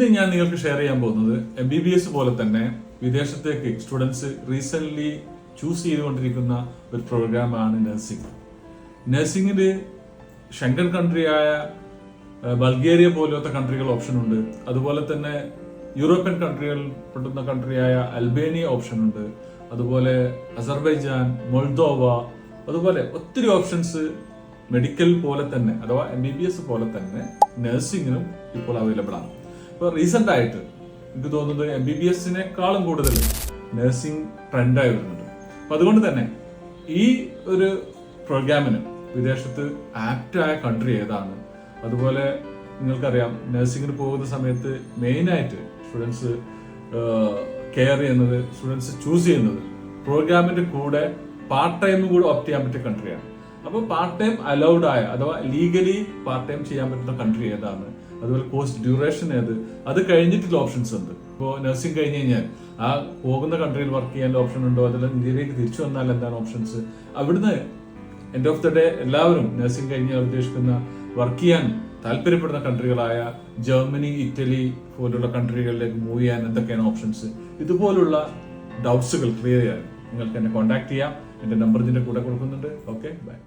ഇന്ന് ഞാൻ നിങ്ങൾക്ക് ഷെയർ ചെയ്യാൻ പോകുന്നത് MBBS പോലെ തന്നെ വിദേശത്തേക്ക് സ്റ്റുഡൻസ് റീസെന്റ് ചൂസ് ചെയ്തുകൊണ്ടിരിക്കുന്ന ഒരു പ്രോഗ്രാമാണ് നഴ്സിംഗ്. നഴ്സിംഗിന് ഷെങ്കൻ കൺട്രിയായ ബൾഗേറിയ പോലത്തെ കൺട്രികൾ ഓപ്ഷൻ ഉണ്ട്. അതുപോലെ തന്നെ യൂറോപ്യൻ കൺട്രികളിൽ പെടുന്ന കൺട്രിയായ അൽബേനിയ ഓപ്ഷൻ ഉണ്ട്. അതുപോലെ അസർബൈജാൻ, മൊൾദോവ, അതുപോലെ ഒത്തിരി ഓപ്ഷൻസ് മെഡിക്കൽ പോലെ തന്നെ അഥവാ MBBS പോലെ തന്നെ നഴ്സിംഗിനും ഇപ്പോൾ അവൈലബിൾ ആണ്. ഇപ്പോൾ റീസെന്റ് ആയിട്ട് എനിക്ക് തോന്നുന്നത് MBBSനേക്കാളും കൂടുതൽ നഴ്സിംഗ് ട്രെൻഡായി വരുന്നുണ്ട്. അപ്പൊ അതുകൊണ്ട് തന്നെ ഈ ഒരു പ്രോഗ്രാമിന് വിദേശത്ത് ആപ്റ്റായ കൺട്രി ഏതാണ്, അതുപോലെ നിങ്ങൾക്കറിയാം നഴ്സിംഗിന് പോകുന്ന സമയത്ത് മെയിനായിട്ട് സ്റ്റുഡൻസ് കെയർ ചെയ്യുന്നത്, സ്റ്റുഡൻസ് ചൂസ് ചെയ്യുന്നത് പ്രോഗ്രാമിന്റെ കൂടെ പാർട്ട് ടൈം കൂടെ ഓപ്റ്റ് ചെയ്യാൻ പറ്റിയ കൺട്രിയാണ്. അപ്പോൾ പാർട്ട് ടൈം അലൗഡ് ആയ അഥവാ ലീഗലി പാർട്ട് ടൈം ചെയ്യാൻ പറ്റുന്ന കൺട്രി ഏതാണ്, അതുപോലെ കോഴ്സ് ഡ്യൂറേഷൻ ഏത്, അത് കഴിഞ്ഞിട്ടുള്ള ഓപ്ഷൻസ് ഉണ്ട്. ഇപ്പോൾ നഴ്സിംഗ് കഴിഞ്ഞ് കഴിഞ്ഞാൽ ആ പോകുന്ന കൺട്രിയിൽ വർക്ക് ചെയ്യാനുള്ള ഓപ്ഷൻ ഉണ്ടോ, അതിൽ ഇന്ത്യയിലേക്ക് തിരിച്ചു വന്നാൽ എന്താണ് ഓപ്ഷൻസ്, അവിടുന്ന് എൻഡ് ഓഫ് ദ ഡേ എല്ലാവരും നഴ്സിംഗ് കഴിഞ്ഞ് ഉദ്ദേശിക്കുന്ന വർക്ക് ചെയ്യാൻ താല്പര്യപ്പെടുന്ന കൺട്രികളായ ജർമ്മനി, ഇറ്റലി പോലുള്ള കൺട്രികളിലേക്ക് മൂവ് ചെയ്യാൻ എന്തൊക്കെയാണ് ഓപ്ഷൻസ്, ഇതുപോലുള്ള ഡൗട്ട്സുകൾ ക്ലിയർ ചെയ്യാൻ നിങ്ങൾക്ക് എന്നെ കോൺടാക്ട് ചെയ്യാം. എൻ്റെ നമ്പർ ഇതിന്റെ കൂടെ കൊടുക്കുന്നുണ്ട്. Okay, by.